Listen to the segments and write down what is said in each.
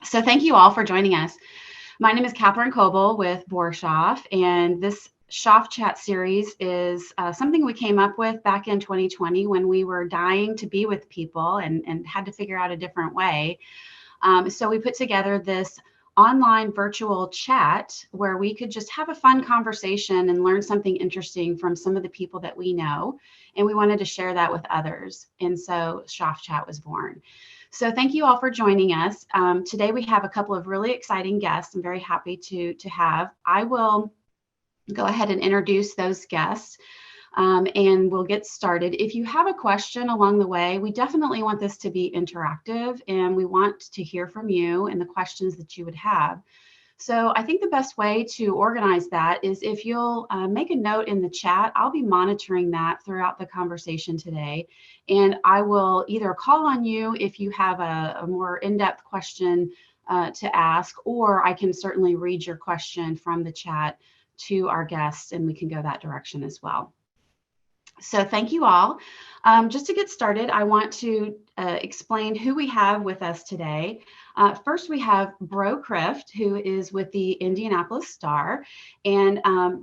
So thank you all for joining us. My name is Catherine Coble with Shoff, and this Shoff Chat series is something we came up with back in 2020 when we were dying to be with people and had to figure out a different way. So we put together this online virtual chat where we could just have a fun conversation and learn something interesting from some of the people that we know. And we wanted to share that with others. And so Shoff Chat was born. So thank you all for joining us. Today we have a couple of really exciting guests I'm very happy to have. I will go ahead and introduce those guests. And we'll get started. If you have a question along the way, we definitely want this to be interactive and we want to hear from you and the questions that you would have. So I think the best way to organize that is if you'll make a note in the chat. I'll be monitoring that throughout the conversation today. And I will either call on you if you have a more in-depth question to ask, or I can certainly read your question from the chat to our guests and we can go that direction as well. So thank you all. Just to get started, I want to explain who we have with us today. First, we have Bro Krift, who is with the Indianapolis Star. And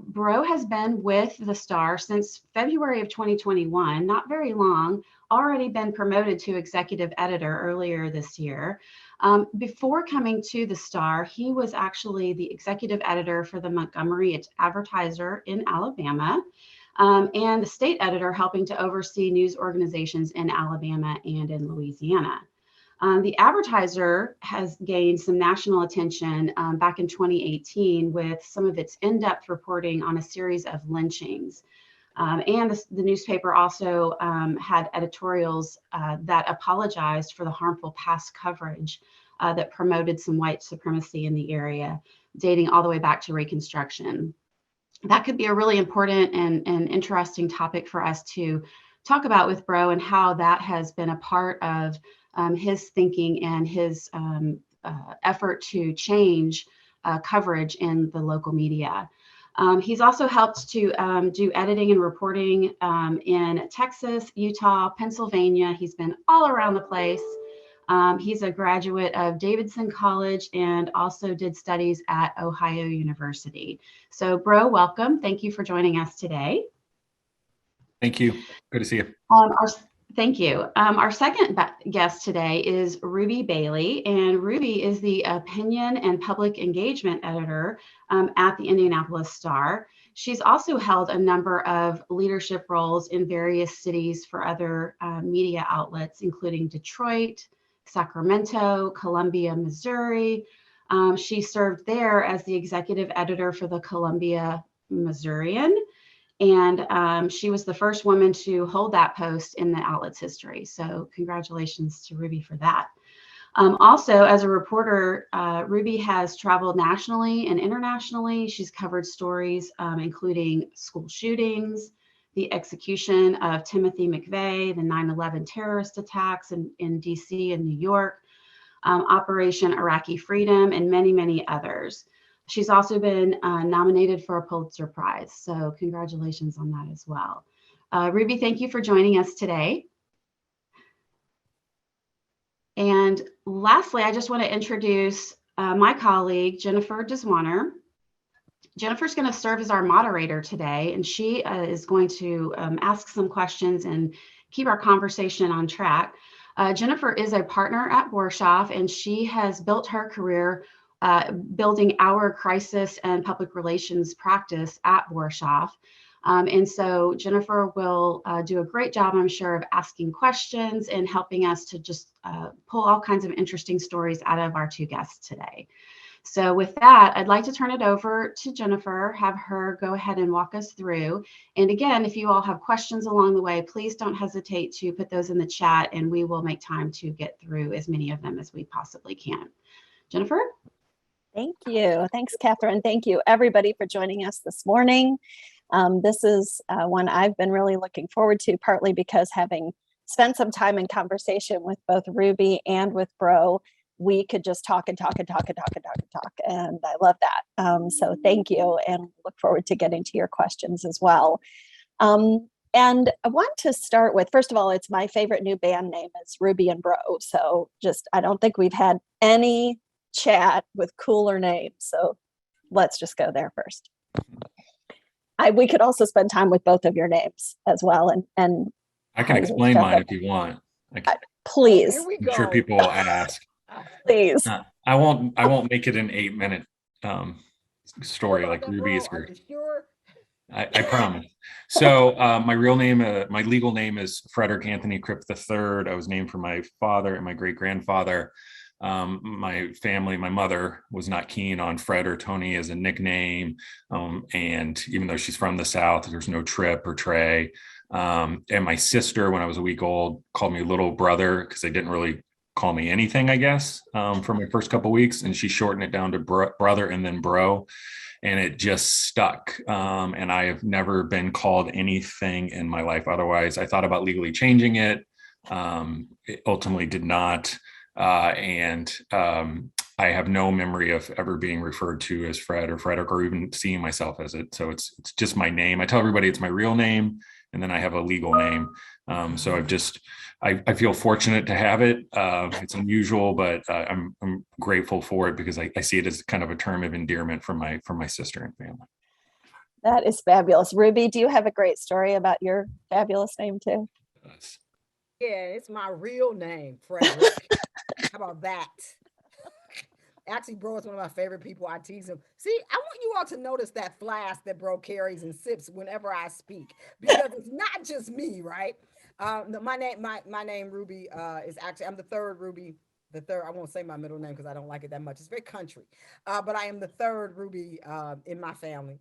Bro has been with the Star since February of 2021, not very long, already been promoted to executive editor earlier this year. Before coming to the Star, he was actually the executive editor for the Montgomery Advertiser in Alabama. And the state editor helping to oversee news organizations in Alabama and in Louisiana. The Advertiser has gained some national attention back in 2018 with some of its in-depth reporting on a series of lynchings. And the newspaper also had editorials that apologized for the harmful past coverage that promoted some white supremacy in the area, dating all the way back to Reconstruction. That could be a really important and interesting topic for us to talk about with Bro and how that has been a part of his thinking and his effort to change coverage in the local media. He's also helped to do editing and reporting in Texas, Utah, Pennsylvania. He's been all around the place. He's a graduate of Davidson College and also did studies at Ohio University. So Bro, welcome. Thank you for joining us today. Thank you. Good to see you. Thank you. Our second guest today is Ruby Bailey, and Ruby is the opinion and public engagement editor at the Indianapolis Star. She's also held a number of leadership roles in various cities for other media outlets, including Detroit, Sacramento, Columbia, Missouri. She served there as the executive editor for the Columbia Missourian, and she was the first woman to hold that post in the outlet's history. So congratulations to Ruby for that. Also, as a reporter, Ruby has traveled nationally and internationally. She's covered stories including school shootings, the execution of Timothy McVeigh, the 9/11 terrorist attacks in DC and New York, Operation Iraqi Freedom, and many, many others. She's also been nominated for a Pulitzer Prize, so congratulations on that as well. Ruby, thank you for joining us today. And lastly, I just want to introduce my colleague, Jennifer Deswanner. Jennifer's going to serve as our moderator today, and she is going to ask some questions and keep our conversation on track. Jennifer is a partner at Shoff, and she has built her career building our crisis and public relations practice at Shoff. And so Jennifer will do a great job, I'm sure, of asking questions and helping us to just pull all kinds of interesting stories out of our two guests today. So with that, I'd like to turn it over to Jennifer, have her go ahead and walk us through. And again, if you all have questions along the way, please don't hesitate to put those in the chat and we will make time to get through as many of them as we possibly can. Jennifer? Thank you. Thanks, Catherine. Thank you, everybody, for joining us this morning. This is one I've been really looking forward to, partly because having spent some time in conversation with both Ruby and with Bro, we could just talk and talk and talk and talk and talk and talk. And I love that. So thank you, and look forward to getting to your questions as well. And I want to start with, first of all, it's my favorite new band name. It's Ruby and Bro. So just, I don't think we've had any chat with cooler names. So let's just go there first. We could also spend time with both of your names as well. And I can explain mine if you want. Please. Here we I'm go. sure people will ask. Please. I won't make it an 8-minute story like Ruby's. Are you sure? I promise. So my legal name is Frederick Anthony Krift III. I was named for my father and my great-grandfather. My family, my mother was not keen on Fred or Tony as a nickname. And even though she's from the South, there's no Trip or Trey. And my sister, when I was a week old, called me little brother because they didn't really call me anything, I guess, for my first couple of weeks. And she shortened it down to brother and then bro. And it just stuck. And I have never been called anything in my life otherwise. I thought about legally changing it. It ultimately did not. I have no memory of ever being referred to as Fred or Frederick or even seeing myself as it. So it's just my name. I tell everybody it's my real name, and then I have a legal name. So I feel fortunate to have it. It's unusual, but I'm grateful for it because I see it as kind of a term of endearment from my sister and family. That is fabulous. Ruby, do you have a great story about your fabulous name too? Yeah, it's my real name, Frederick. How about that? Actually, bro is one of my favorite people. I tease him. See, I want you all to notice that flask that bro carries and sips whenever I speak, because it's not my me, right? My name Ruby is actually, I'm the third Ruby. The third, I won't say my middle name because I don't like it that much. It's very country. But I am the third Ruby in my family,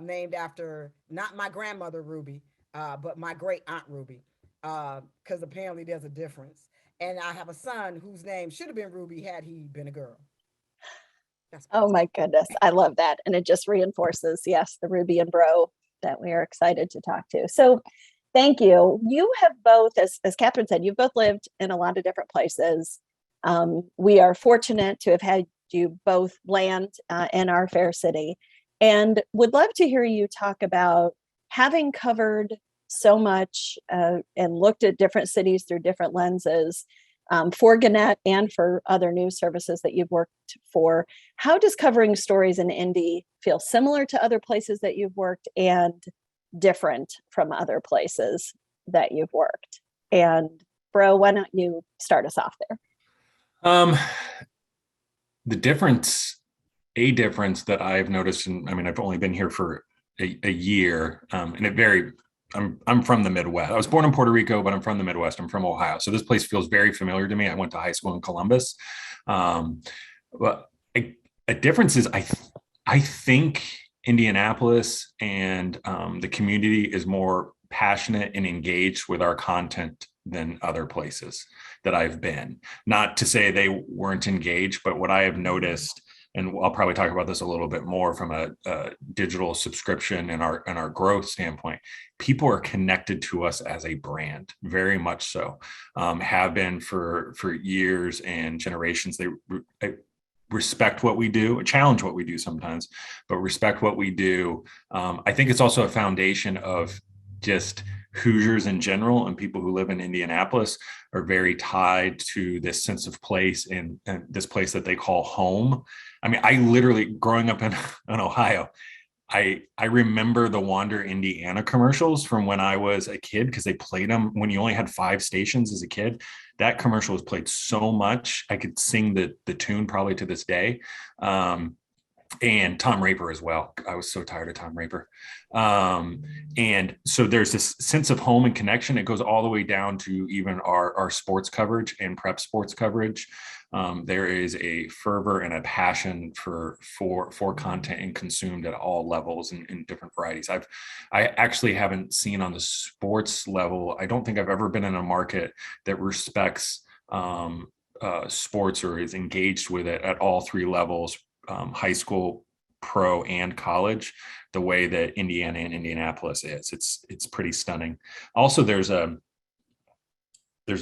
named after not my grandmother Ruby, but my great aunt Ruby, because apparently there's a difference. And I have a son whose name should have been Ruby had he been a girl. Oh my goodness. I love that. And it just reinforces, yes, the Ruby and bro that we are excited to talk to. So thank you. You have both, as Catherine said, you've both lived in a lot of different places. We are fortunate to have had you both land in our fair city, and would love to hear you talk about having covered so much and looked at different cities through different lenses for Gannett and for other news services that you've worked for. How does covering stories in Indy feel similar to other places that you've worked and different from other places that you've worked? And bro, why don't you start us off there? The difference that I've noticed, and I mean, I've only been here for a year, and it varied. I'm from the Midwest. I was born in Puerto Rico, but I'm from the Midwest. I'm from Ohio. So this place feels very familiar to me. I went to high school in Columbus. But a difference is I think Indianapolis and the community is more passionate and engaged with our content than other places that I've been. Not to say they weren't engaged, but what I have noticed, and I'll probably talk about this a little bit more from a digital subscription and our growth standpoint, people are connected to us as a brand, very much so, have been for years and generations. They respect what we do, challenge what we do sometimes, but respect what we do. I think it's also a foundation of just Hoosiers in general, and people who live in Indianapolis are very tied to this sense of place and this place that they call home. I mean, I literally, growing up in Ohio, I remember the Wander, Indiana commercials from when I was a kid, because they played them when you only had 5 stations as a kid. That commercial was played so much. I could sing the tune probably to this day. And Tom Raper as well. I was so tired of Tom Raper. And so there's this sense of home and connection. It goes all the way down to even our sports coverage and prep sports coverage. There is a fervor and a passion for content and consumed at all levels in different varieties. I actually haven't seen on the sports level, I don't think I've ever been in a market that respects sports or is engaged with it at all 3 levels, high school, pro, and college, the way that Indiana and Indianapolis is. It's pretty stunning. Also, there's a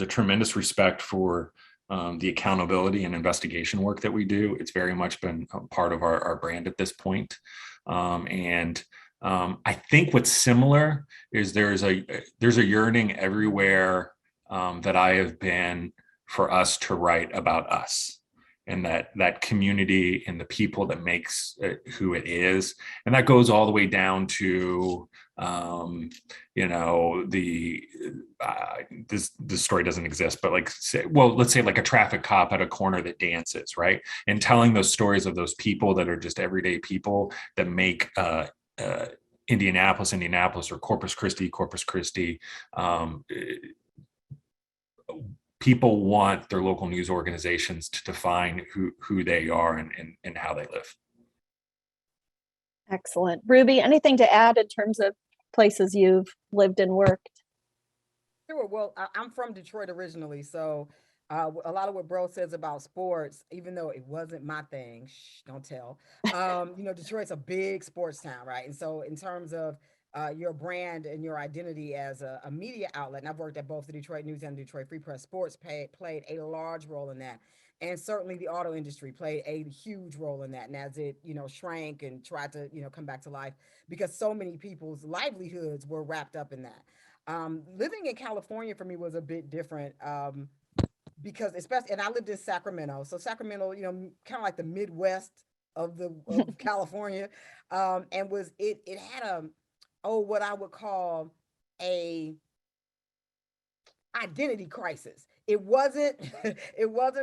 tremendous respect for the accountability and investigation work that we do. It's very much been a part of our brand at this point. I think what's similar is there's a yearning everywhere that I have been for us to write about us. and that community and the people that makes it who it is. And that goes all the way down to, this story doesn't exist, but let's say like a traffic cop at a corner that dances, right? And telling those stories of those people that are just everyday people that make Indianapolis, or Corpus Christi. People want their local news organizations to define who they are and how they live. Excellent. Ruby, anything to add in terms of places you've lived and worked? Sure. Well, I'm from Detroit originally, so a lot of what Bro says about sports, even though it wasn't my thing, don't tell. Detroit's a big sports town, right? And so in terms of your brand and your identity as a media outlet, and I've worked at both the Detroit News and the Detroit Free Press, sports played a large role in that. And certainly the auto industry played a huge role in that. And as it, shrank and tried to, come back to life, because so many people's livelihoods were wrapped up in that. Living in California for me was a bit different. Because and I lived in Sacramento. So Sacramento, kind of like the Midwest of California. And it had what I would call a identity crisis. It wasn't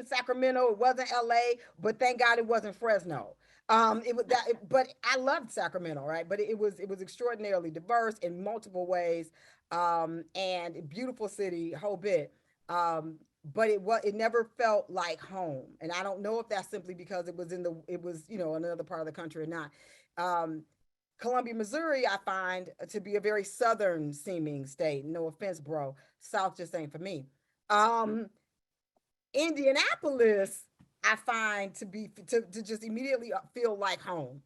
Sacramento, it wasn't LA, but thank God it wasn't Fresno. But I loved Sacramento, right? But it was extraordinarily diverse in multiple ways, and beautiful city, whole bit. But it never felt like home, and I don't know if that's simply because it was another part of the country or not. Columbia, Missouri, I find to be a very southern seeming state. No offense, bro. South just ain't for me. Indianapolis, I find to just immediately feel like home.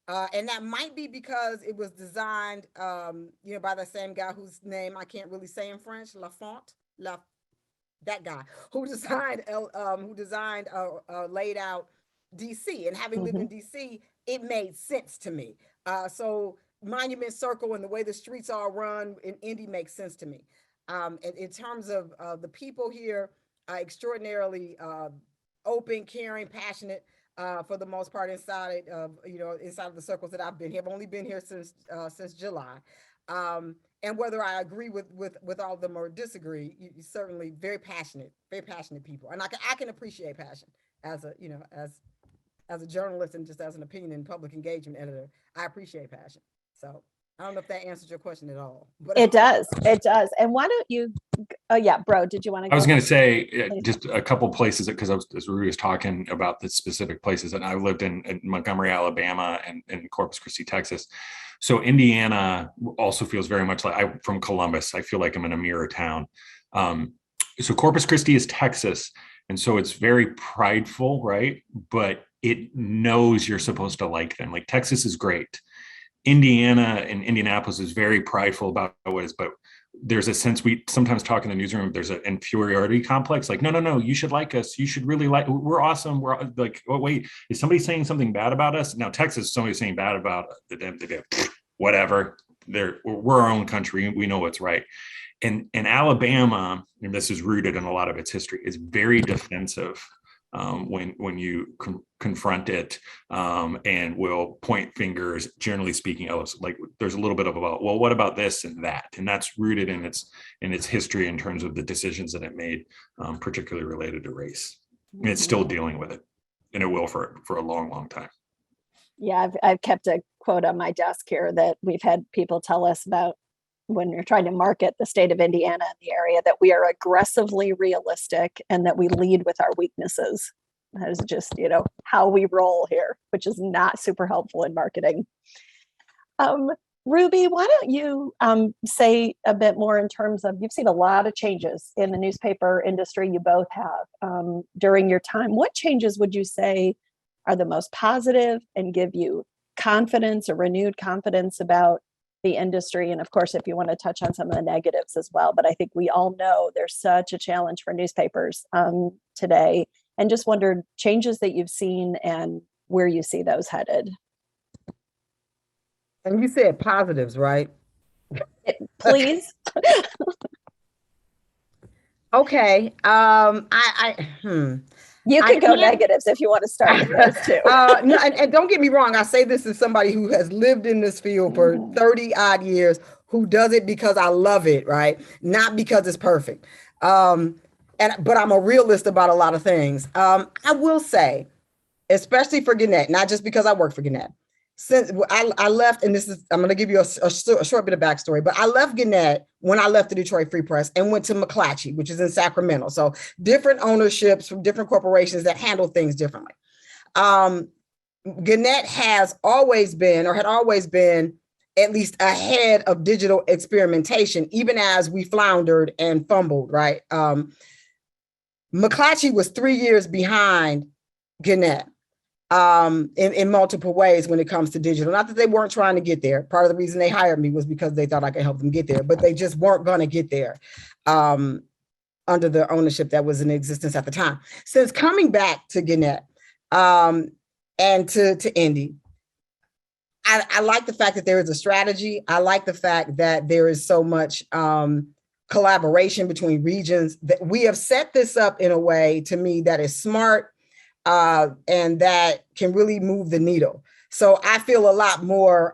And that might be because it was designed, by the same guy whose name I can't really say in French, that guy who designed, laid out DC. And having lived in DC, it made sense to me. So Monument Circle and the way the streets are run in Indy makes sense to me. In terms of the people here, extraordinarily open, caring, passionate. For the most part, inside of the circles that I've been here. I've only been here since July, and whether I agree with all of them or disagree, you certainly very passionate people, and I can appreciate passion as a journalist and just as an opinion and public engagement editor. I appreciate passion. So I don't know if that answers your question at all. But it does. And why don't you? Oh yeah, Bro, did you want to? I was going to say just a couple places because as Ruby was talking about the specific places, and I lived in Montgomery, Alabama, and in Corpus Christi, Texas. So Indiana also feels very much like I'm from Columbus. I feel like I'm in a mirror town. So Corpus Christi is Texas, and so it's very prideful, right? But it knows you're supposed to like them. Like Texas is great. Indiana and Indianapolis is very prideful about what it is, but there's a sense we sometimes talk in the newsroom, there's an inferiority complex. Like, no, you should like us. You should really we're awesome. We're like, oh, wait, is somebody saying something bad about us? Now, Texas, somebody's saying bad about them. Whatever. We're our own country. We know what's right. And Alabama, and this is rooted in a lot of its history, is very defensive. When you confront it, and will point fingers, generally speaking, like there's a little bit of about, well, what about this and that? And that's rooted in its history in terms of the decisions that it made, particularly related to race. And it's still dealing with it, and it will for a long, long time. Yeah, I've kept a quote on my desk here that we've had people tell us about when you're trying to market the state of Indiana and the area, that we are aggressively realistic and that we lead with our weaknesses. That is just, how we roll here, which is not super helpful in marketing. Ruby, why don't you say a bit more in terms of, you've seen a lot of changes in the newspaper industry, you both have, during your time. What changes would you say are the most positive and give you confidence or renewed confidence about the industry? And of course, if you want to touch on some of the negatives as well, but I think we all know there's such a challenge for newspapers today, and just wondered changes that you've seen and where you see those headed. And you said positives, right? Please. Okay. You could go negatives if you want to start with those too. No, and don't get me wrong. I say this as somebody who has lived in this field for 30 odd years, who does it because I love it, right? Not because it's perfect. But I'm a realist about a lot of things. I will say, especially for Gannett, not just because I work for Gannett. Since I left, and I'm going to give you a short bit of backstory, but I left Gannett when I left the Detroit Free Press and went to McClatchy, which is in Sacramento. So different ownerships from different corporations that handle things differently. Gannett has always been, or had always been, at least ahead of digital experimentation, even as we floundered and fumbled, right? McClatchy was 3 years behind Gannett. In multiple ways when it comes to digital. Not that they weren't trying to get there. Part of the reason they hired me was because they thought I could help them get there, but they just weren't going to get there under the ownership that was in existence at the time. Since coming back to Gannett and to Indy, I like the fact that there is a strategy. I like the fact that there is so much collaboration between regions, that we have set this up in a way, to me, that is smart, and that can really move the needle. So I feel a lot more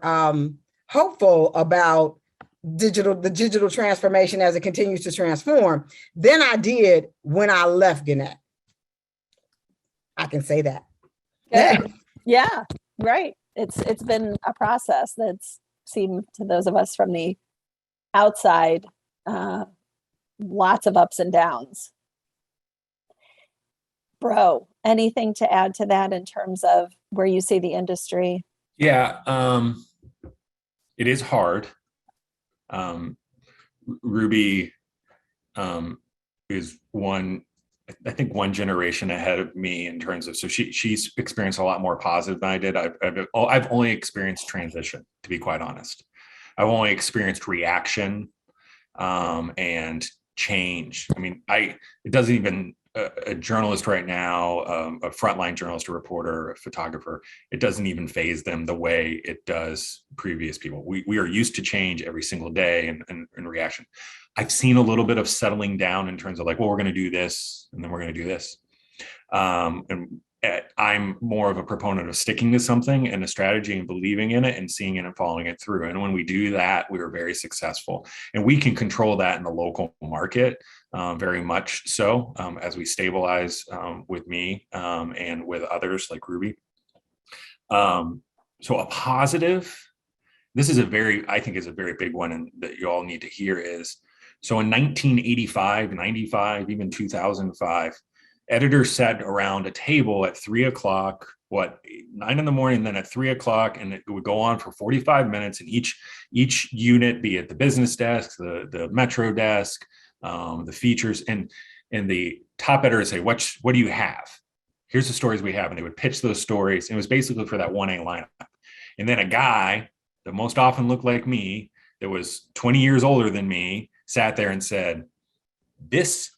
hopeful about the digital transformation as it continues to transform than I did when I left Gannett. I can say that. Yeah, right. It's been a process that's seemed to those of us from the outside, lots of ups and downs. Bro, anything to add to that in terms of where you see the industry? Yeah, it is hard. Ruby is I think one generation ahead of me in terms of, so she's experienced a lot more positive than I did. I've only experienced transition, to be quite honest. I've only experienced reaction and change. I mean, it doesn't even, a journalist right now, a frontline journalist, a reporter, a photographer, it doesn't even faze them the way it does previous people. We are used to change every single day and reaction. I've seen a little bit of settling down in terms of like, well, we're going to do this and then we're going to do this. And I'm more of a proponent of sticking to something and a strategy and believing in it and seeing it and following it through. And when we do that, we are very successful, and we can control that in the local market very much so, as we stabilize with me and with others like Ruby. So a positive, this is I think is a very big one, and that you all need to hear is, so in 1985, 95, even 2005, editors sat around a table at 3 o'clock, 9 in the morning, then at 3 o'clock, and it would go on for 45 minutes. And each unit, be it the business desk, the metro desk, the features, and the top editor would say, what do you have? Here's the stories we have. And they would pitch those stories. And it was basically for that 1A lineup. And then a guy that most often looked like me, that was 20 years older than me, sat there and said, this,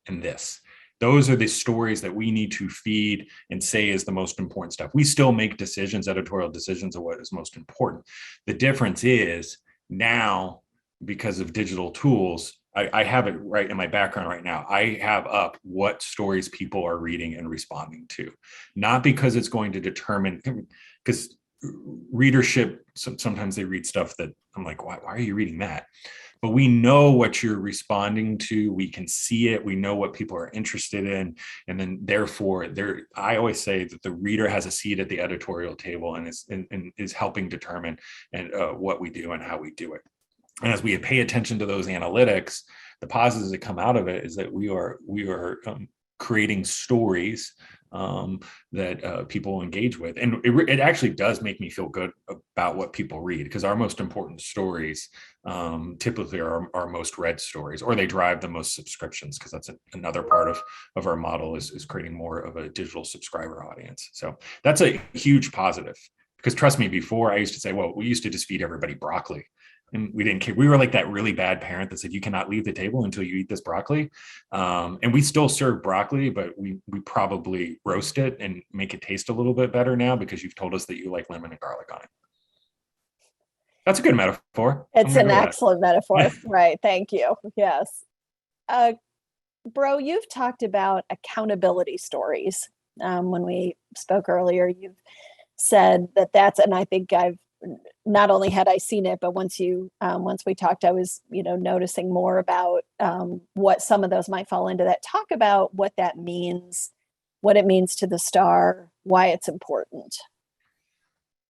and this. Those are the stories that we need to feed and say is the most important stuff. We still make decisions, editorial decisions, of what is most important. The difference is now, because of digital tools, I have it right in my background right now. I have up what stories people are reading and responding to, not because it's going to determine, because readership, sometimes they read stuff that I'm like, why are you reading that? But we know what you're responding to. We can see it. We know what people are interested in. And then therefore, I always say that the reader has a seat at the editorial table and is helping determine what we do and how we do it. And as we pay attention to those analytics, the positives that come out of it is that we are creating stories that people engage with. And it actually does make me feel good about what people read, because our most important stories typically are our most read stories, or they drive the most subscriptions, because that's another part of our model is creating more of a digital subscriber audience. So that's a huge positive, because trust me, before I used to say, well, we used to just feed everybody broccoli. And we didn't care. We were like that really bad parent that said, you cannot leave the table until you eat this broccoli. And we still serve broccoli, but we probably roast it and make it taste a little bit better now, because you've told us that you like lemon and garlic on it. That's a good metaphor. It's an excellent metaphor. Right. Thank you. Yes. Bro, you've talked about accountability stories. When we spoke earlier, you've said that and I think I've not only had I seen it, but once we talked, I was, noticing more about what some of those might fall into that. Talk about what that means, what it means to the star, why it's important.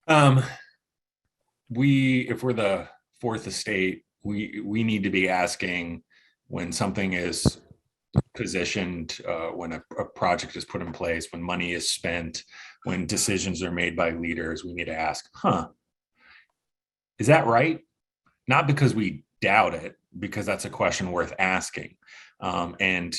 If we're the fourth estate, we need to be asking when something is positioned, when a project is put in place, when money is spent, when decisions are made by leaders, we need to ask, is that right? Not because we doubt it, because that's a question worth asking. And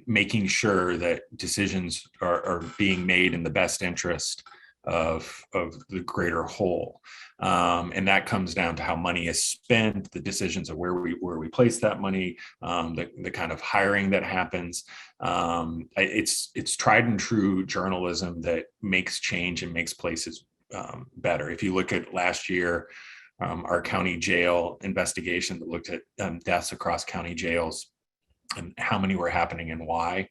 making sure that decisions are being made in the best interest of the greater whole. And that comes down to how money is spent, the decisions of where we place that money, the kind of hiring that happens. It's tried and true journalism that makes change and makes places better. If you look at last year, our county jail investigation that looked at deaths across county jails and how many were happening and why,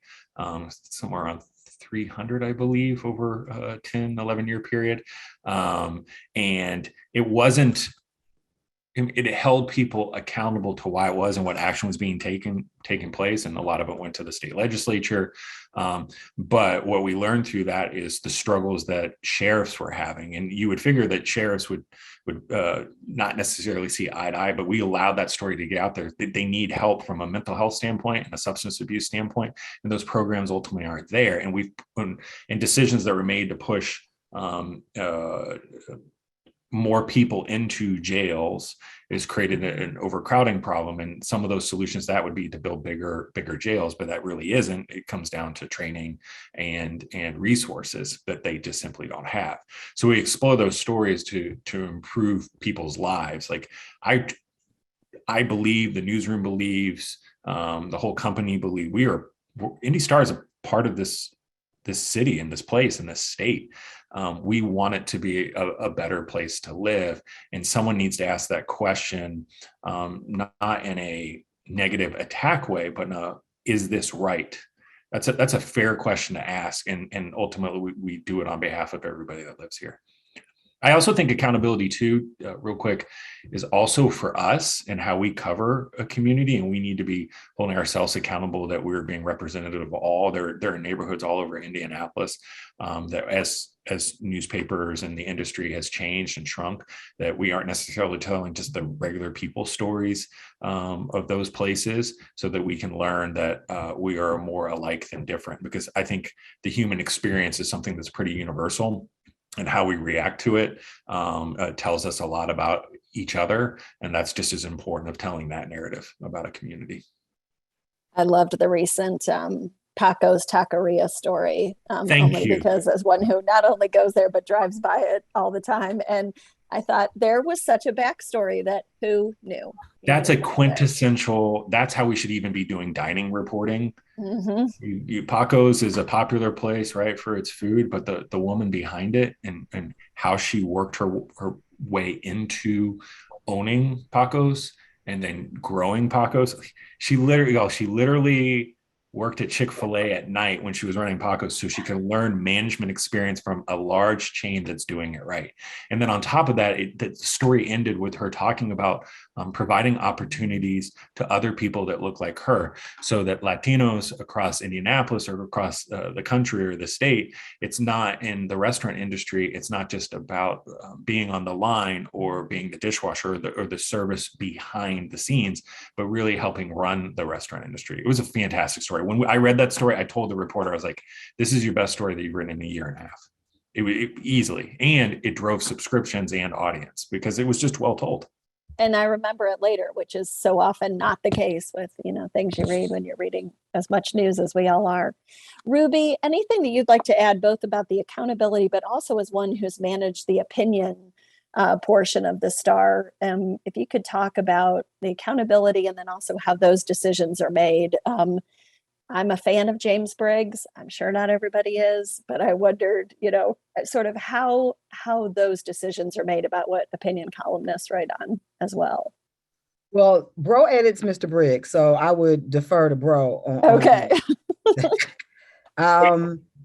somewhere around 300, I believe, over a 10, 11-year period. And it held people accountable to why it was and what action was being taken place. And a lot of it went to the state legislature. But what we learned through that is the struggles that sheriffs were having. And you would figure that sheriffs would not necessarily see eye to eye, but we allowed that story to get out there. They need help from a mental health standpoint and a substance abuse standpoint. And those programs ultimately aren't there. And decisions that were made to push more people into jails is created an overcrowding problem. And some of those solutions that would be to build bigger jails, but that really isn't. It comes down to training and resources that they just simply don't have. So we explore those stories to improve people's lives. Like I believe, the newsroom believes, the whole company believe, Indy Star is a part of this city and this place and this state. We want it to be a better place to live. And someone needs to ask that question, not in a negative attack way, but is this right? That's a fair question to ask. And ultimately we do it on behalf of everybody that lives here. I also think accountability too, real quick, is also for us and how we cover a community. And we need to be holding ourselves accountable that we're being representative of all. There are neighborhoods all over Indianapolis that as newspapers and the industry has changed and shrunk, that we aren't necessarily telling just the regular people stories of those places, so that we can learn that we are more alike than different. Because I think the human experience is something that's pretty universal. And how we react to it tells us a lot about each other. And that's just as important of telling that narrative about a community. I loved the recent Pacos Taqueria story, only because as one who not only goes there, but drives by it all the time. And I thought there was such a backstory that who knew? That's a quintessential, that's how we should even be doing dining reporting. Mm-hmm. Pacos is a popular place, right, for its food, but the woman behind it and how she worked her way into owning Pacos and then growing Pacos. She literally worked at Chick-fil-A at night when she was running Pacos so she could learn management experience from a large chain that's doing it right. And then on top of that, the story ended with her talking about providing opportunities to other people that look like her, so that Latinos across Indianapolis or across the country or the state, it's not in the restaurant industry. It's not just about being on the line or being the dishwasher or the service behind the scenes, but really helping run the restaurant industry. It was a fantastic story. When I read that story, I told the reporter, I was like, this is your best story that you've written in a year and a half. It easily. And it drove subscriptions and audience because it was just well told. And I remember it later, which is so often not the case with, things you read when you're reading as much news as we all are. Ruby, anything that you'd like to add, both about the accountability, but also as one who's managed the opinion portion of the Star, if you could talk about the accountability and then also how those decisions are made. I'm a fan of James Briggs. I'm sure not everybody is, but I wondered, sort of how those decisions are made about what opinion columnists write on as well. Well, bro edits Mr. Briggs, so I would defer to bro on Okay.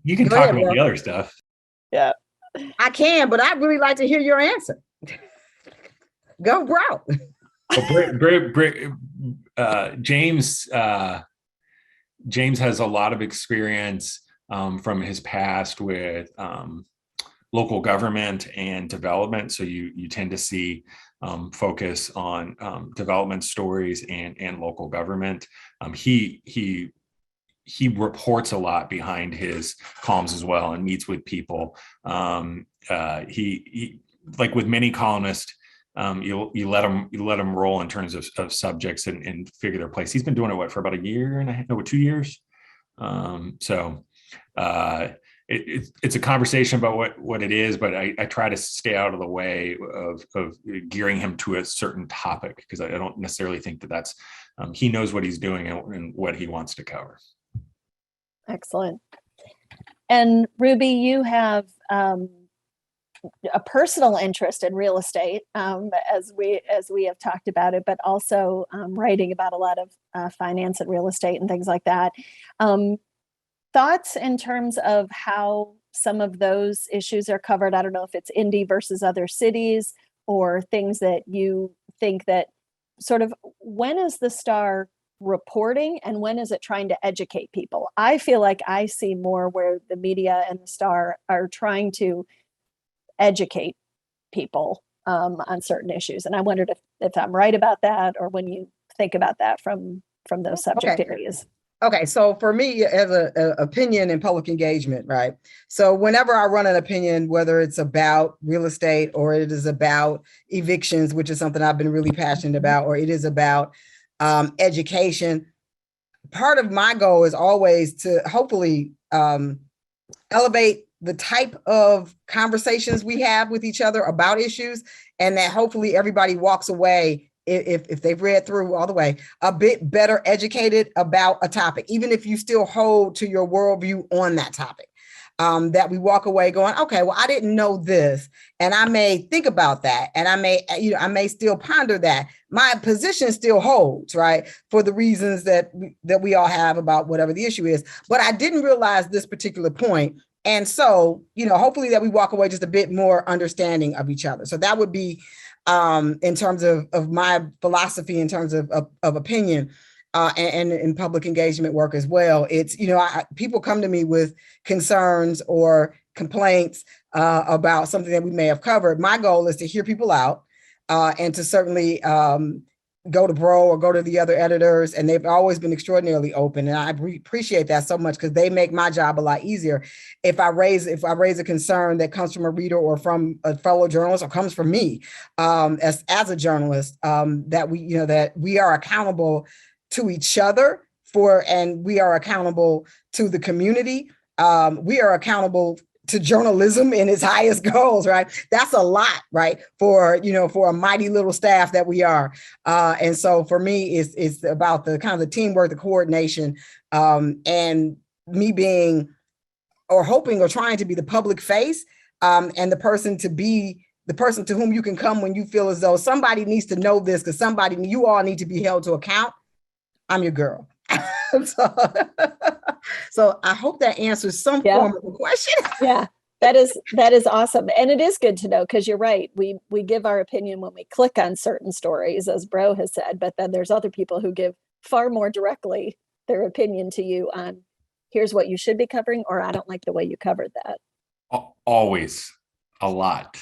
You can Go talk ahead, about bro. the other stuff. Yeah. I can, but I'd really like to hear your answer. Go, bro. Well, James has a lot of experience from his past with local government and development. So you tend to see focus on development stories and local government. He reports a lot behind his comms as well and meets with people. He like with many columnists, you let him roll in terms of subjects and figure their place. He's been doing it for about a year and a half, 2 years. It's a conversation about what it is, but I try to stay out of the way of gearing him to a certain topic because I don't necessarily think that's he knows what he's doing and what he wants to cover. Excellent. And Ruby, you have a personal interest in real estate, as we have talked about it, but also writing about a lot of finance and real estate and things like that. Thoughts in terms of how some of those issues are covered? I don't know if it's Indy versus other cities or things that you think that sort of, when is the Star reporting and when is it trying to educate people? I feel like I see more where the media and the Star are trying to educate people on certain issues. And I wondered if I'm right about that, or when you think about that from those subject areas. Okay, so for me, as a opinion and public engagement, right? So whenever I run an opinion, whether it's about real estate or it is about evictions, which is something I've been really passionate about, or it is about education, part of my goal is always to hopefully elevate the type of conversations we have with each other about issues, and that hopefully everybody walks away, if they've read through all the way, a bit better educated about a topic, even if you still hold to your worldview on that topic. That we walk away going, okay, well, I didn't know this, and I may think about that, and I may still ponder that. My position still holds, right, for the reasons that we all have about whatever the issue is, but I didn't realize this particular point. And so, hopefully that we walk away just a bit more understanding of each other. So that would be in terms of my philosophy, in terms of opinion, and in public engagement work as well. It's, people come to me with concerns or complaints about something that we may have covered. My goal is to hear people out and to certainly go to Bro or go to the other editors, and they've always been extraordinarily open, and I appreciate that so much because they make my job a lot easier. If I raise a concern that comes from a reader or from a fellow journalist or comes from me as a journalist, that we are accountable to each other and we are accountable to the community. We are accountable to journalism in its highest goals, right? That's a lot, right? For a mighty little staff that we are. And so for me, it's about the kind of the teamwork, the coordination, and me being or hoping or trying to be the public face, and the person to whom you can come when you feel as though somebody needs to know this, because you all need to be held to account. I'm your girl. So I hope that answers some form of the question. Yeah, that is awesome. And it is good to know, because you're right. We give our opinion when we click on certain stories, as Bro has said, but then there's other people who give far more directly their opinion to you on here's what you should be covering, or I don't like the way you covered that. Always a lot,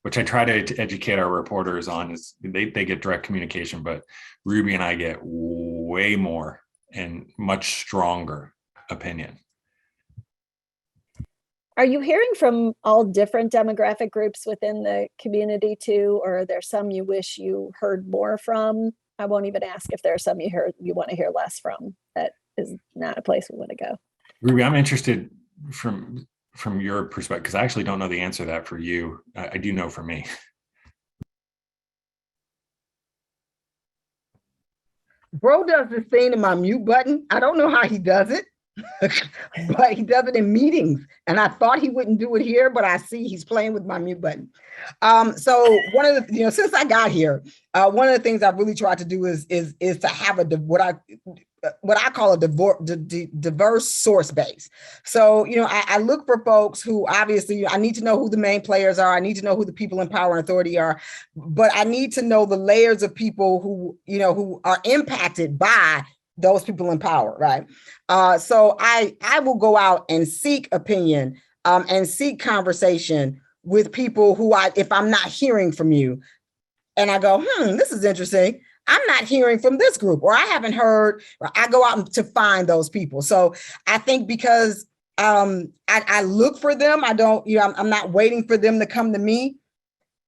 which I try to educate our reporters on, is they get direct communication, but Ruby and I get way more and much stronger opinion. Are you hearing from all different demographic groups within the community too, or are there some you wish you heard more from? I won't even ask if there are some you want to hear less from. That is not a place we want to go. Ruby, I'm interested from your perspective, because I actually don't know the answer to that for you. I do know for me. Bro does this thing to my mute button. I don't know how he does it. but he does it in meetings. And I thought he wouldn't do it here, but I see he's playing with my mute button. So one of the, since I got here, one of the things I've really tried to do is to have what I call a diverse source base. So, I look for folks who obviously I need to know who the main players are. I need to know who the people in power and authority are, but I need to know the layers of people who are impacted by those people in power, right? So I will go out and seek opinion and seek conversation with people who if I'm not hearing from you, and I go, this is interesting. I'm not hearing from this group, or I haven't heard, or I go out to find those people. So I think because I look for them, I don't, I'm not waiting for them to come to me.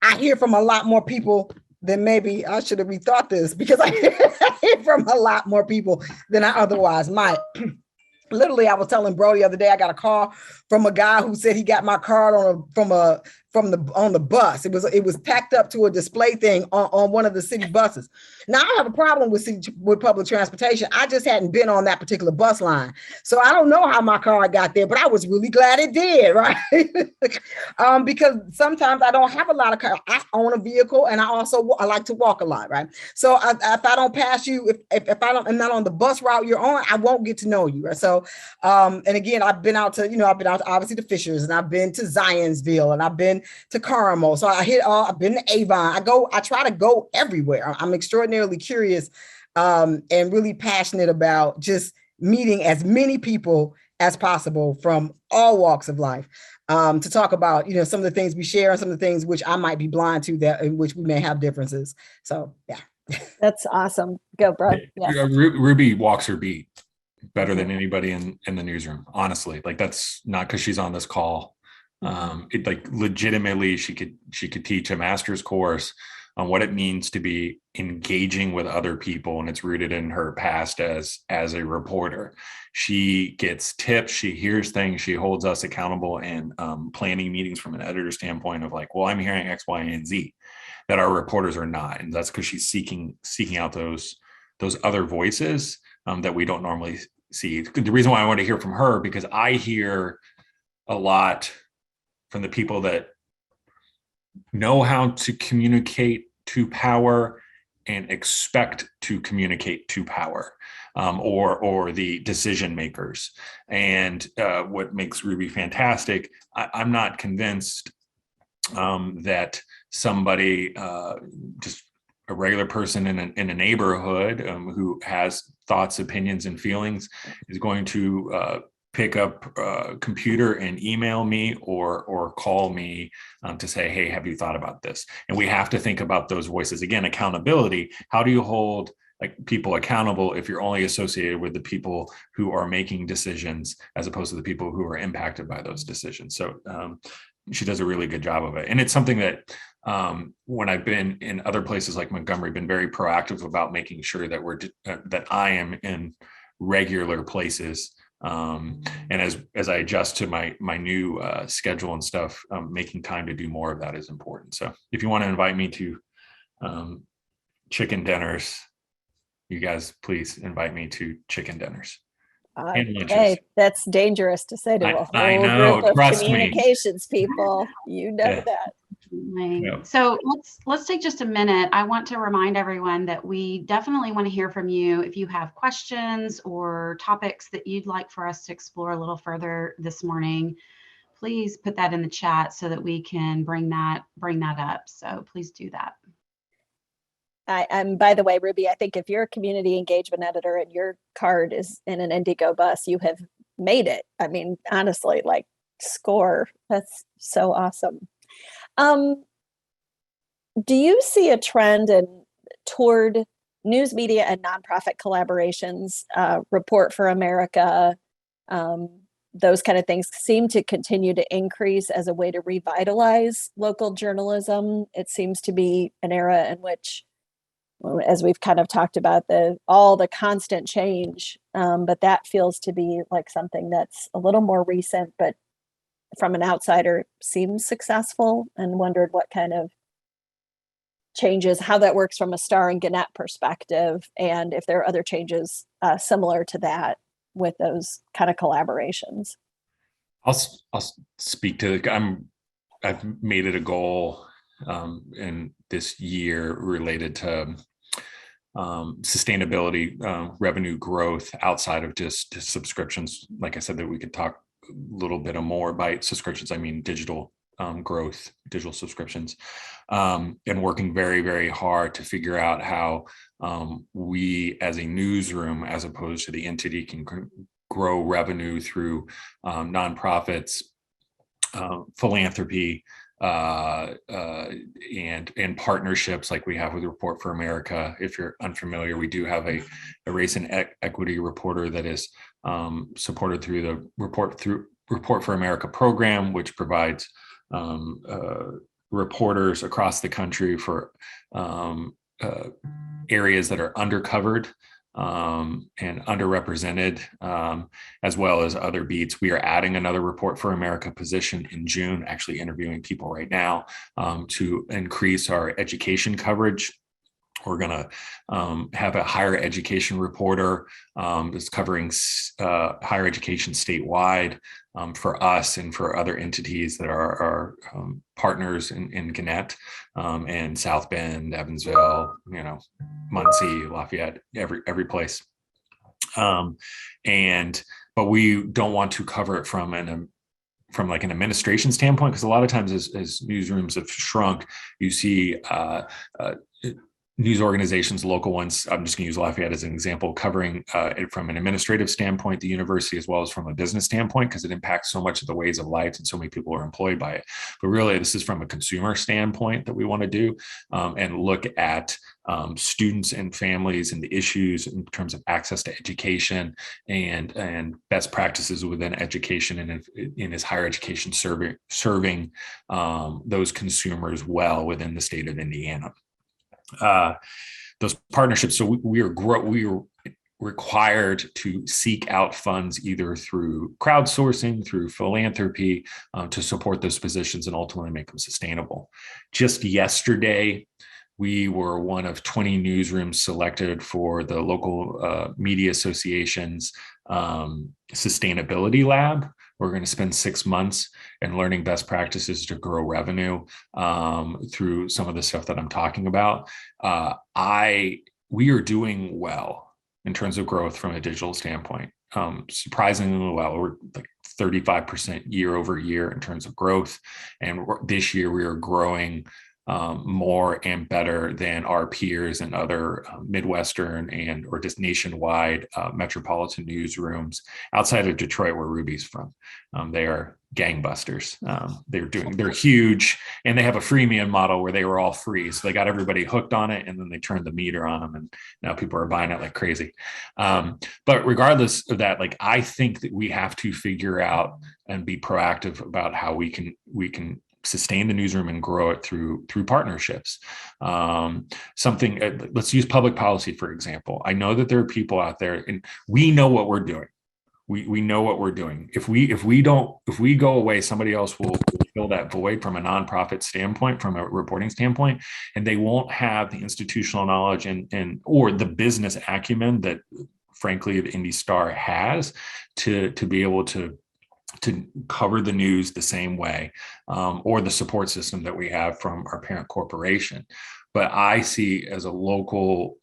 I hear from a lot more people than maybe I should have rethought this, because I hear from a lot more people than I otherwise might. Literally, I was telling Bro the other day, I got a call from a guy who said he got my card on the bus. It was packed up to a display thing on one of the city buses. Now, I don't have a problem with public transportation. I just hadn't been on that particular bus line. So I don't know how my card got there, but I was really glad it did, right? Because sometimes I don't have a lot of cars. I own a vehicle, and I like to walk a lot, right? So if I don't pass you, if I'm not on the bus route you're on, I won't get to know you, right? So, and again, I've been out to obviously the Fishers, and I've been to Zionsville, and I've been to Carmel. So I've been to Avon. I try to go everywhere. I'm extraordinarily curious and really passionate about just meeting as many people as possible from all walks of life to talk about, some of the things we share and some of the things which I might be blind to, that in which we may have differences. So, yeah. That's awesome. Go, bro. Yeah. Ruby walks her beat better than anybody in the newsroom, honestly. Like, that's not because she's on this call. It, like, legitimately, she could teach a master's course on what it means to be engaging with other people, and it's rooted in her past as a reporter. She gets tips, she hears things, she holds us accountable in planning meetings from an editor standpoint of like, well, I'm hearing X, Y, and Z that our reporters are not, and that's because she's seeking out those other voices that we don't normally see. The reason why I want to hear from her, because I hear a lot from the people that know how to communicate to power and expect to communicate to power, or the decision makers. And what makes Ruby fantastic, I'm not convinced that somebody, just a regular person in a neighborhood who has thoughts, opinions, and feelings is going to pick up a computer and email me or call me to say, hey, have you thought about this? And we have to think about those voices. Again, accountability. How do you hold people accountable if you're only associated with the people who are making decisions as opposed to the people who are impacted by those decisions? So she does a really good job of it. And it's something that when I've been in other places like Montgomery, been very proactive about making sure that that I am in regular places. And as I adjust to my new schedule and stuff, making time to do more of that is important. So if you want to invite me to chicken dinners, you guys please invite me to chicken dinners. Hey, that's dangerous to say to a whole group of communications people. You know that. Yeah. So let's take just a minute. I want to remind everyone that we definitely want to hear from you. If you have questions or topics that you'd like for us to explore a little further this morning, please put that in the chat so that we can bring that up. So please do that. And by the way, Ruby, I think if you're a community engagement editor and your card is in an Indigo bus, you have made it. I mean, honestly, like, score. That's so awesome. Do you see a trend toward news media and nonprofit collaborations? Report for America, those kind of things seem to continue to increase as a way to revitalize local journalism. It seems to be an era in which, as we've kind of talked about, all the constant change, but that feels to be like something that's a little more recent, but from an outsider seems successful, and wondered what kind of changes, how that works from a Star and Gannett perspective, and if there are other changes similar to that with those kind of collaborations? I'll speak to I've made it a goal in this year related to sustainability, revenue growth outside of just subscriptions. Like I said, that we could talk a little bit more. By subscriptions, I mean digital growth, digital subscriptions, and working very, very hard to figure out how we as a newsroom, as opposed to the entity, can grow revenue through nonprofits, philanthropy, and partnerships like we have with Report for America. If you're unfamiliar, we do have a race and equity reporter that is supported through the Report for America program, which provides reporters across the country for areas that are undercovered and underrepresented, as well as other beats. We are adding another Report for America position in June, actually interviewing people right now to increase our education coverage. We're going to have a higher education reporter that's covering higher education statewide for us and for other entities that are our partners in Gannett and South Bend, Evansville, Muncie, Lafayette, every place. But we don't want to cover it from like an administration standpoint, because a lot of times as newsrooms have shrunk, you see news organizations, local ones, I'm just going to use Lafayette as an example, covering it from an administrative standpoint, the university, as well as from a business standpoint, because it impacts so much of the ways of life and so many people are employed by it. But really, this is from a consumer standpoint that we want to do and look at students and families and the issues in terms of access to education and best practices within education and in his higher education serving those consumers well within the state of Indiana. Those partnerships. So we are required to seek out funds either through crowdsourcing, through philanthropy, to support those positions and ultimately make them sustainable. Just yesterday, we were one of 20 newsrooms selected for the local media association's sustainability lab. We're going to spend 6 months and learning best practices to grow revenue through some of the stuff that I'm talking about. We are doing well in terms of growth from a digital standpoint. Surprisingly well, we're like 35% year over year in terms of growth. And this year we are growing more and better than our peers and other Midwestern or just nationwide metropolitan newsrooms outside of Detroit, where Ruby's from. They are gangbusters. They're huge, and they have a freemium model where they were all free. So they got everybody hooked on it, and then they turned the meter on them, and now people are buying it like crazy. But regardless of that, I think that we have to figure out and be proactive about how we can sustain the newsroom and grow it through partnerships. Let's use public policy, for example. I know that there are people out there, and we know what we're doing. We know what we're doing. If we go away, somebody else will fill that void from a nonprofit standpoint, from a reporting standpoint, and they won't have the institutional knowledge and or the business acumen that, frankly, the Indy Star has to be able to cover the news the same way, or the support system that we have from our parent corporation. But I see, as a local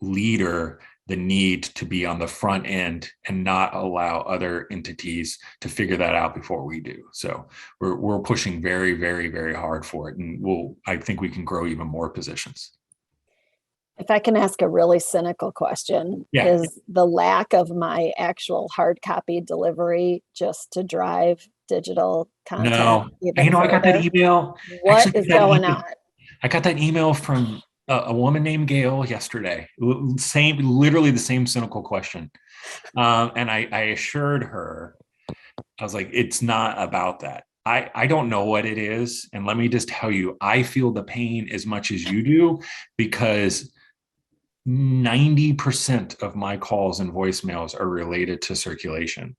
leader, the need to be on the front end and not allow other entities to figure that out before we do. So we're pushing very, very, very hard for it. And I think we can grow even more positions. If I can ask a really cynical question, is the lack of my actual hard copy delivery just to drive digital content? No, I got that email. What is going on? I got that email from a woman named Gail yesterday. Literally the same cynical question. And I assured her, I was like, it's not about that. I don't know what it is. And let me just tell you, I feel the pain as much as you do, because 90% of my calls and voicemails are related to circulation.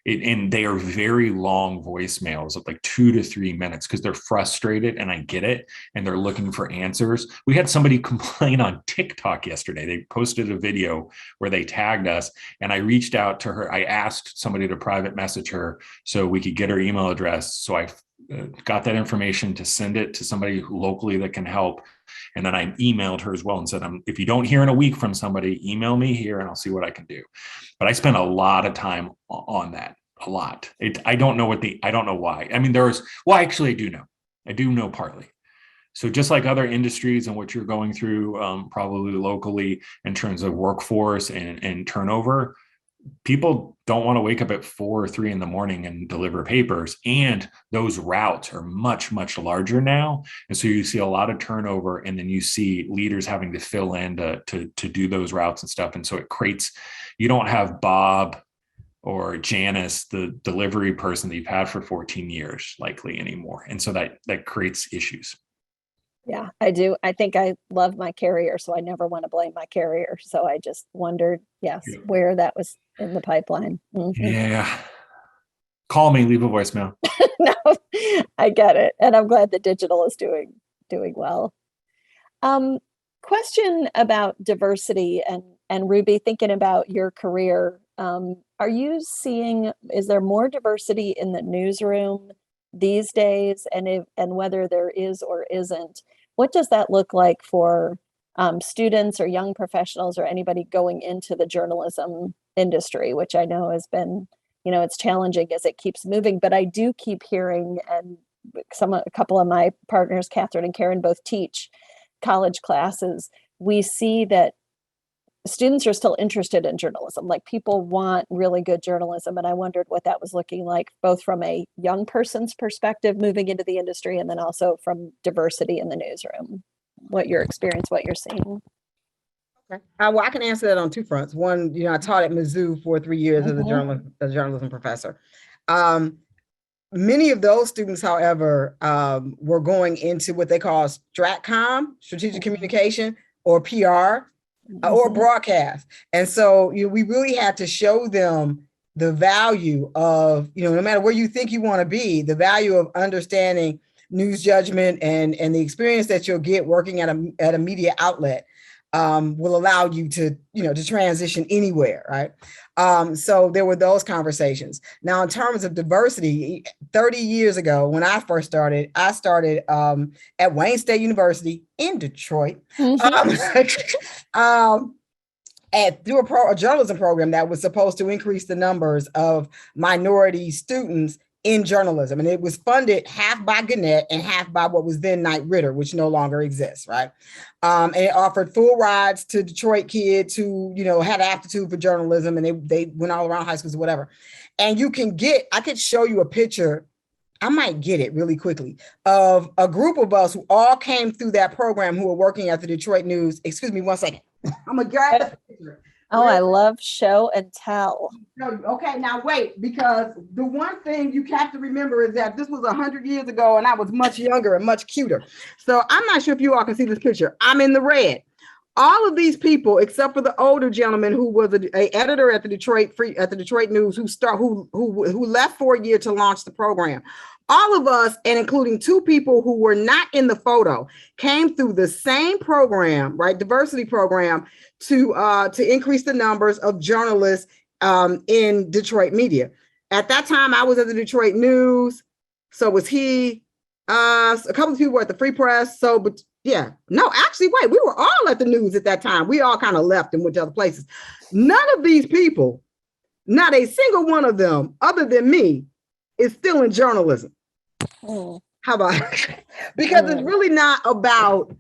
And they are very long voicemails of like 2 to 3 minutes because they're frustrated, and I get it, and they're looking for answers. We had somebody complain on TikTok yesterday. They posted a video where they tagged us, and I reached out to her. I asked somebody to private message her so we could get her email address. So I got that information to send it to somebody locally that can help. And then I emailed her as well and said, if you don't hear in a week from somebody, email me here and I'll see what I can do. But I spent a lot of time on that, a lot. I don't know why. I mean, actually I do know. I do know partly. So just like other industries and what you're going through, probably locally in terms of workforce and turnover, people don't want to wake up at 4 or 3 in the morning and deliver papers. And those routes are much, much larger now. And so you see a lot of turnover, and then you see leaders having to fill in to do those routes and stuff. And so it creates, you don't have Bob or Janice, the delivery person that you've had for 14 years likely anymore. And so that creates issues. Yeah, I do. I think I love my carrier, so I never want to blame my carrier. So I just wondered, where that was in the pipeline. Mm-hmm. Yeah. Call me, leave a voicemail. No, I get it. And I'm glad that digital is doing well. Question about diversity and Ruby, thinking about your career. Are you seeing, is there more diversity in the newsroom these days? And whether there is or isn't, what does that look like for students or young professionals or anybody going into the journalism industry, which I know has been, it's challenging as it keeps moving, but I do keep hearing, and a couple of my partners, Catherine and Karen, both teach college classes. We see that students are still interested in journalism. Like, people want really good journalism. And I wondered what that was looking like, both from a young person's perspective moving into the industry, and then also from diversity in the newsroom, what your experience, what you're seeing. Okay. Well, I can answer that on two fronts. One, I taught at Mizzou for 3 years as a journalism professor. Many of those students, however, were going into what they call StratComm, strategic communication, or PR, or broadcast. And so we really had to show them the value of, no matter where you think you want to be, the value of understanding news judgment and the experience that you'll get working at a media outlet will allow you to transition anywhere, right? So there were those conversations. Now, in terms of diversity, 30 years ago, when I first started, I started at Wayne State University in Detroit, through a journalism program that was supposed to increase the numbers of minority students in journalism. And it was funded half by Gannett and half by what was then Knight Ridder, which no longer exists, right? And it offered full rides to Detroit kids who, had aptitude for journalism, and they went all around high schools or whatever. And I could show you a picture, I might get it really quickly, of a group of us who all came through that program who were working at the Detroit News. Excuse me 1 second. I'm going to grab the picture. Oh, I love show and tell. Okay, now wait, because the one thing you have to remember is that this was 100 years ago and I was much younger and much cuter. So I'm not sure if you all can see this picture. I'm in the red. All of these people, except for the older gentleman who was an editor at the Detroit News, who left for a year to launch the program. All of us, and including 2 people who were not in the photo, came through the same program, right, diversity program, to increase the numbers of journalists in Detroit media. At that time, I was at the Detroit News. So was he. A couple of people were at the Free Press. So, but yeah, no, actually, wait, we were all at the News at that time. We all kind of left and went to other places. None of these people, not a single one of them, other than me, is still in journalism. How about because it's really not about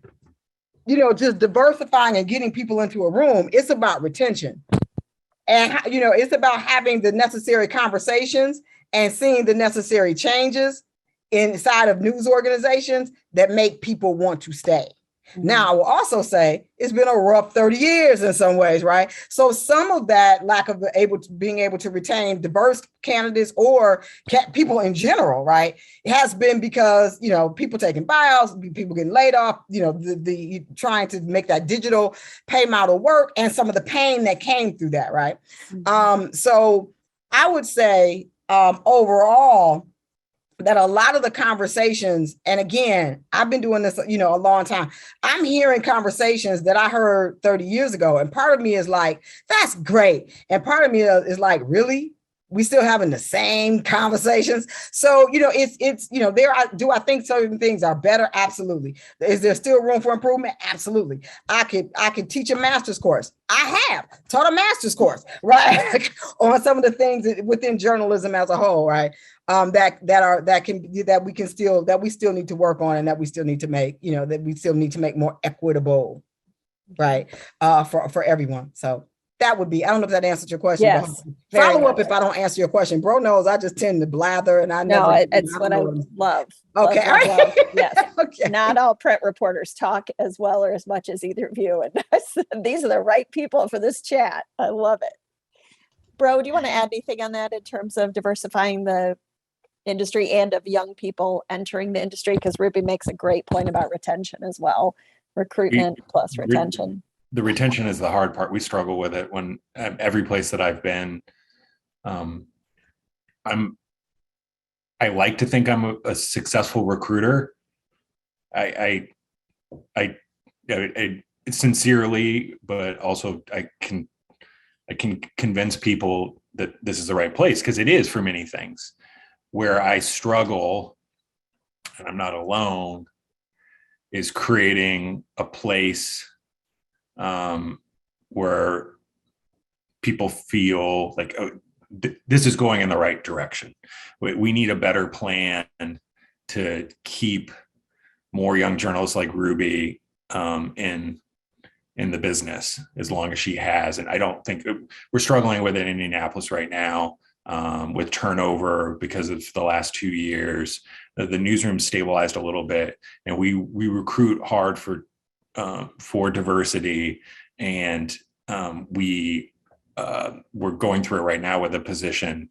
just diversifying and getting people into a room. It's about retention, and it's about having the necessary conversations and seeing the necessary changes inside of news organizations that make people want to stay. Now, I will also say it's been a rough 30 years in some ways, right? So some of that lack of being able to retain diverse candidates or people in general, right, it has been because, people taking buyouts, people getting laid off, the trying to make that digital pay model work, and some of the pain that came through that, right? So I would say overall that a lot of the conversations, and again, I've been doing this, a long time. I'm hearing conversations that I heard 30 years ago. And part of me is like, that's great. And part of me is like, really? We still having the same conversations. So, do I think certain things are better? Absolutely. Is there still room for improvement? Absolutely. I could teach a master's course. I have taught a master's course, right? On some of the things within journalism as a whole, right? That we still need to work on, and that we still need to make, that we still need to make more equitable, right? For everyone. So that would be, I don't know if that answered your question. Yes, But follow up if I don't answer your question. Bro knows I just tend to blather, and it's what I love. Okay. Love. Yes. Okay. Not all print reporters talk as well or as much as either of you. And these are the right people for this chat. I love it. Bro, do you want to add anything on that in terms of diversifying the industry and of young people entering the industry? Because Ruby makes a great point about retention as well. Recruitment plus retention. The retention is the hard part. We struggle with it when every place that I've been. I like to think I'm a successful recruiter. I sincerely, but also I can convince people that this is the right place, because it is for many things. Where I struggle, and I'm not alone, is creating a place where people feel like, oh, this is going in the right direction. We need a better plan to keep more young journalists like Ruby in the business as long as she has. And I don't think we're struggling with it in Indianapolis right now with turnover because of the last 2 years. The newsroom stabilized a little bit, and we recruit hard for diversity, and we're going through it right now with a position,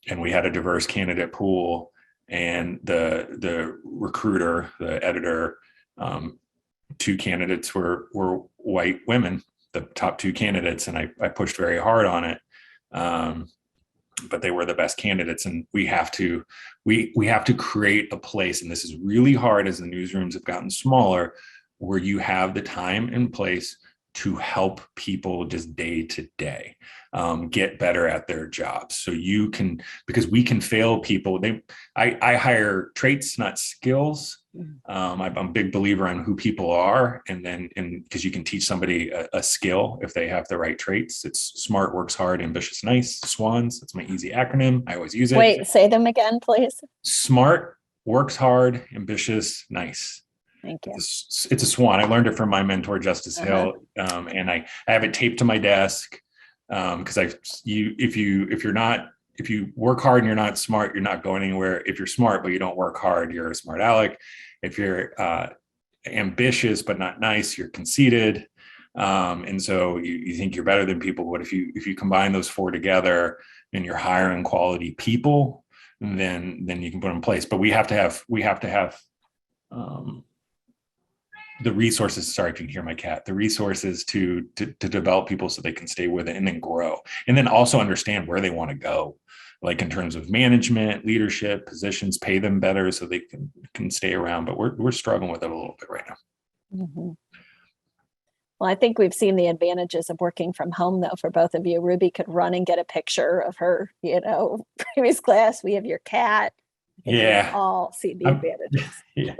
and we had a diverse candidate pool, and the recruiter, the editor, 2 candidates were white women, the top 2 candidates, and I pushed very hard on it, but they were the best candidates, and we have to create a place, and this is really hard as the newsrooms have gotten smaller, where you have the time and place to help people just day to day get better at their jobs. So you can, because we can fail people. I hire traits, not skills. I'm a big believer in who people are, and because you can teach somebody a skill if they have the right traits. It's SMART, works hard, ambitious, nice. SWANS. That's my easy acronym. I always use it. Wait, say them again, please. SMART, works hard, ambitious, nice. Thank you. It's a SWAN. I learned it from my mentor, Justice Hill, and I have it taped to my desk because if you work hard and you're not smart, you're not going anywhere. If you're smart but you don't work hard, you're a smart aleck. If you're ambitious but not nice, you're conceited, and so you think you're better than people. But if you combine those 4 together and you're hiring quality people, then you can put them in place. But we have to have the resources. Sorry if you can hear my cat. The resources to develop people so they can stay with it and then grow, and then also understand where they want to go, like in terms of management, leadership, positions, pay them better so they can stay around. But we're struggling with it a little bit right now. Mm-hmm. Well, I think we've seen the advantages of working from home, though, for both of you. Ruby could run and get a picture of her, previous class. We have your cat. Yeah. We all see the advantages. Yeah.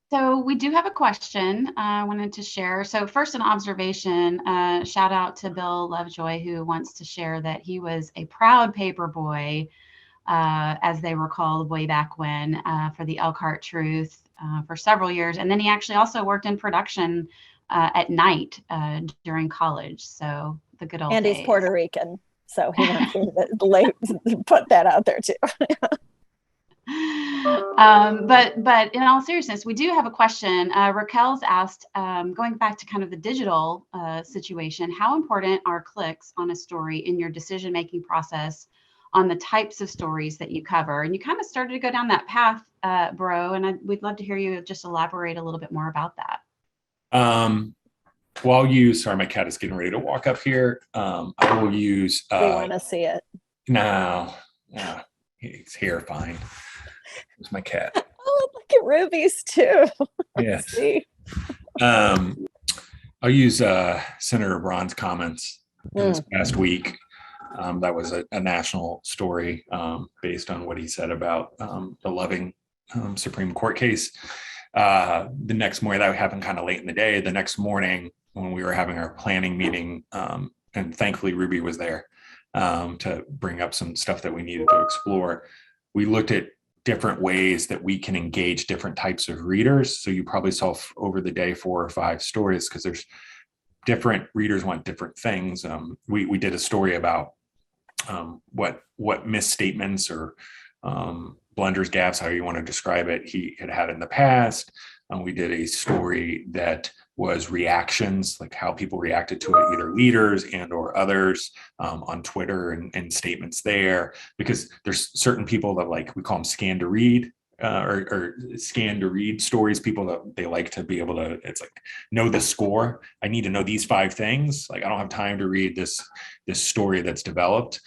So we do have a question I wanted to share. So first, an observation, shout out to Bill Lovejoy, who wants to share that he was a proud paper boy, as they were called way back when, for the Elkhart Truth for several years. And then he actually also worked in production at night during college. So the good old days. And he's Puerto Rican. So he wants to put that out there too. But in all seriousness, we do have a question. Raquel's asked, going back to kind of the digital situation, how important are clicks on a story in your decision-making process on the types of stories that you cover? And you kind of started to go down that path, Bro, and we'd love to hear you just elaborate a little bit more about that. Well, I'll use, sorry, my cat is getting ready to walk up here. I will use. We want to see it. No, he's here fine. It's my cat. Oh, look at Ruby's too. Yes. See? I'll use Senator Braun's comments this past week. That was a national story based on what he said about the Loving Supreme Court case. The next morning, that happened kind of late in the day. The next morning, when we were having our planning meeting, and thankfully Ruby was there to bring up some stuff that we needed to explore, we looked at different ways that we can engage different types of readers. So you probably saw over the day 4 or 5 stories, because there's different readers want different things. We did a story about what misstatements or blunders, gaffes, however you want to describe it, he had in the past. We did a story that was reactions, like how people reacted to it, either leaders and or others on Twitter and statements there, because there's certain people that, like, we call them scan to read or scan to read stories, people that they like to be able to, it's like, know the score. I need to know these 5 things. Like, I don't have time to read this story that's developed.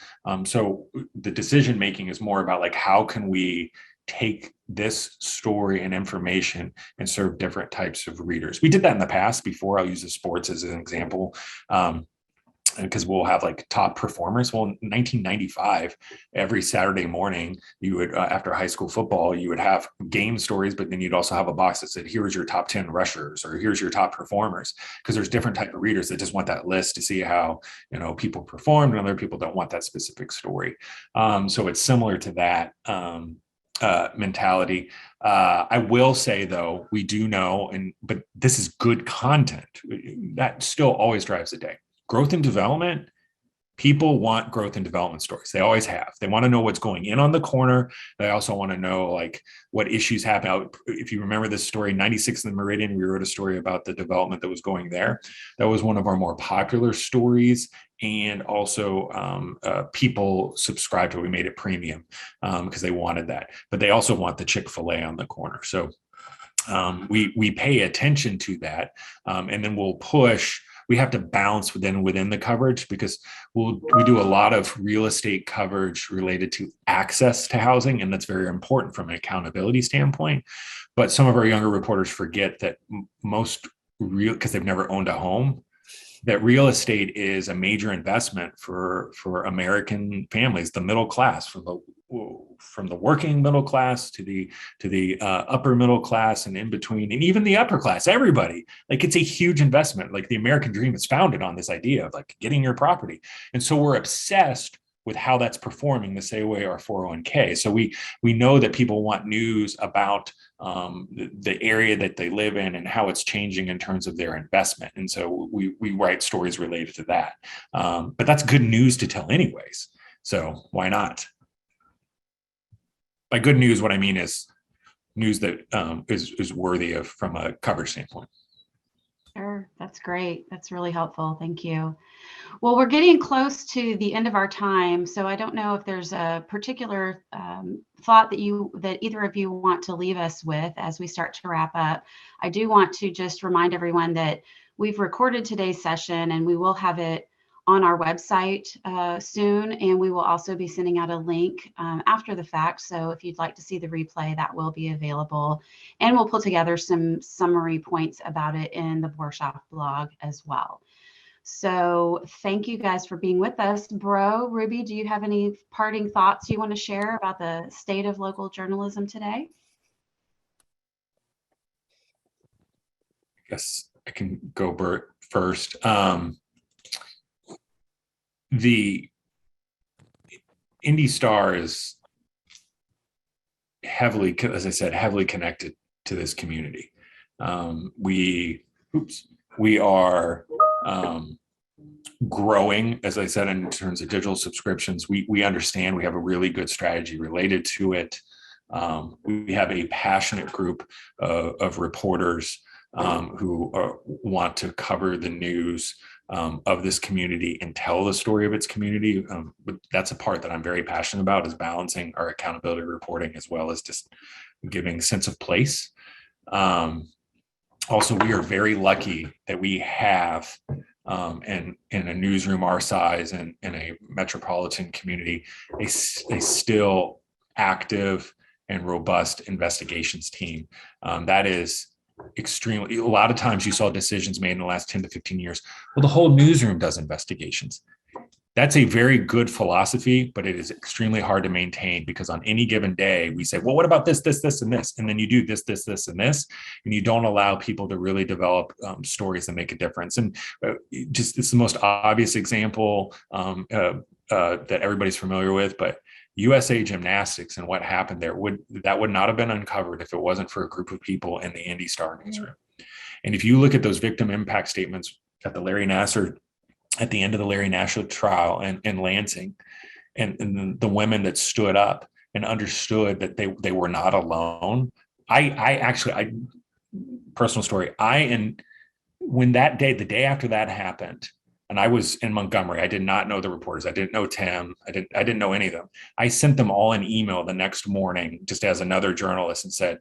So the decision making is more about, like, how can we take this story and information and serve different types of readers. We did that in the past before. I'll use the sports as an example. Because we'll have like top performers. Well, in 1995, every Saturday morning, you would, after high school football, you would have game stories, but then you'd also have a box that said, here's your top 10 rushers, or here's your top performers. Because there's different type of readers that just want that list to see how, people performed, and other people don't want that specific story. So it's similar to that mentality. I will say, though, we do know, but this is good content. That still always drives the day. Growth and development, people want growth and development stories. They always have. They want to know what's going in on the corner. They also want to know, like, what issues happen. If you remember this story, 96 in the Meridian, we wrote a story about the development that was going there. That was one of our more popular stories. And also people subscribed to it. We made it premium because they wanted that. But they also want the Chick-fil-A on the corner. So we pay attention to that. And then we'll push. We have to balance within the coverage, because we do a lot of real estate coverage related to access to housing, and that's very important from an accountability standpoint. But some of our younger reporters forget that because they've never owned a home, that real estate is a major investment for American families, the middle class, from the working middle class to the upper middle class and in between, and even the upper class, everybody. Like, it's a huge investment. Like, the American dream is founded on this idea of, like, getting your property. And so we're obsessed with how that's performing the same way our 401k. So we know that people want news about the area that they live in and how it's changing in terms of their investment. And so we write stories related to that. But that's good news to tell anyways. So why not? By good news, what I mean is news that is worthy of from a coverage standpoint. Sure, that's great. That's really helpful. Thank you. Well, we're getting close to the end of our time, so I don't know if there's a particular thought that either of you want to leave us with as we start to wrap up. I do want to just remind everyone that we've recorded today's session, and we will have it on our website soon, and we will also be sending out a link after the fact. So if you'd like to see the replay, that will be available, and we'll put together some summary points about it in the Shoff blog as well. So thank you guys for being with us. Bro, Ruby, do you have any parting thoughts you want to share about the state of local journalism today? I guess I can go first. The Indy Star is heavily, as I said, heavily connected to this community. We are growing, as I said, in terms of digital subscriptions. We understand we have a really good strategy related to it. We have a passionate group of reporters who want to cover the news of this community and tell the story of its community. But that's a part that I'm very passionate about, is balancing our accountability reporting as well as just giving sense of place. Also, we are very lucky that we have and in a newsroom our size and in a metropolitan community, a still active and robust investigations team. That is extremely, a lot of times you saw decisions made in the last 10 to 15 years. Well, the whole newsroom does investigations. That's a very good philosophy, but it is extremely hard to maintain because on any given day we say, well, what about this, this, this, and this? And then you do this, this, this, and this, and you don't allow people to really develop stories that make a difference. And just it's the most obvious example that everybody's familiar with, but USA Gymnastics and what happened there would not have been uncovered if it wasn't for a group of people in the Indy Star newsroom. And if you look at those victim impact statements at the end of the Larry Nassar trial in Lansing, and the women that stood up and understood that they were not alone. I personal story. When that day, the day after that happened, and I was in Montgomery, I did not know the reporters. I didn't know Tim. I didn't know any of them. I sent them all an email the next morning, just as another journalist, and said,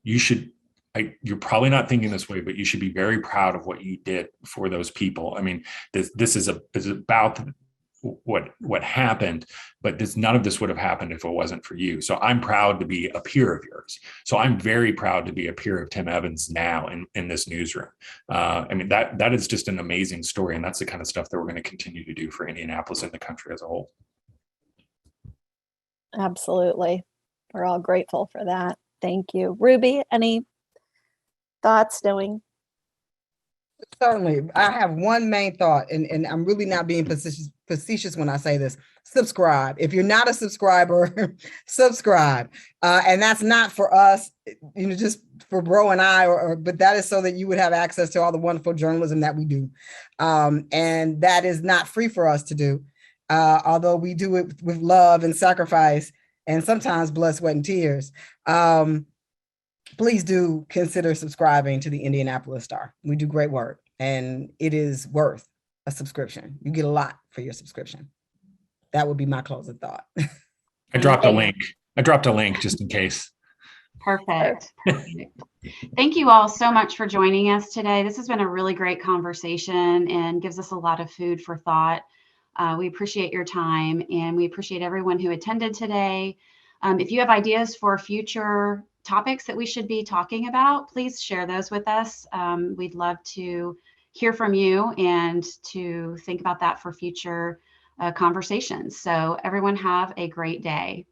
you're probably not thinking this way, but you should be very proud of what you did for those people. I mean, this is about what happened, but none of this would have happened if it wasn't for you. So I'm proud to be a peer of yours. So I'm very proud to be a peer of Tim Evans now in this newsroom. I mean, that is just an amazing story. And that's the kind of stuff that we're going to continue to do for Indianapolis and the country as a whole. Absolutely. We're all grateful for that. Thank you. Ruby, any thoughts knowing? Certainly. I have one main thought, and I'm really not being facetious when I say this. Subscribe. If you're not a subscriber, subscribe. And that's not for us, just for Bro and I, but that is so that you would have access to all the wonderful journalism that we do. And that is not free for us to do, although we do it with love and sacrifice and sometimes blood, sweat, and tears. Please do consider subscribing to the Indianapolis Star. We do great work, and it is worth a subscription. You get a lot for your subscription. That would be my closing thought. I dropped a link just in case. Perfect. Thank you all so much for joining us today. This has been a really great conversation and gives us a lot of food for thought. We appreciate your time, and we appreciate everyone who attended today. If you have ideas for future topics that we should be talking about, please share those with us. We'd love to hear from you and to think about that for future conversations. So everyone have a great day.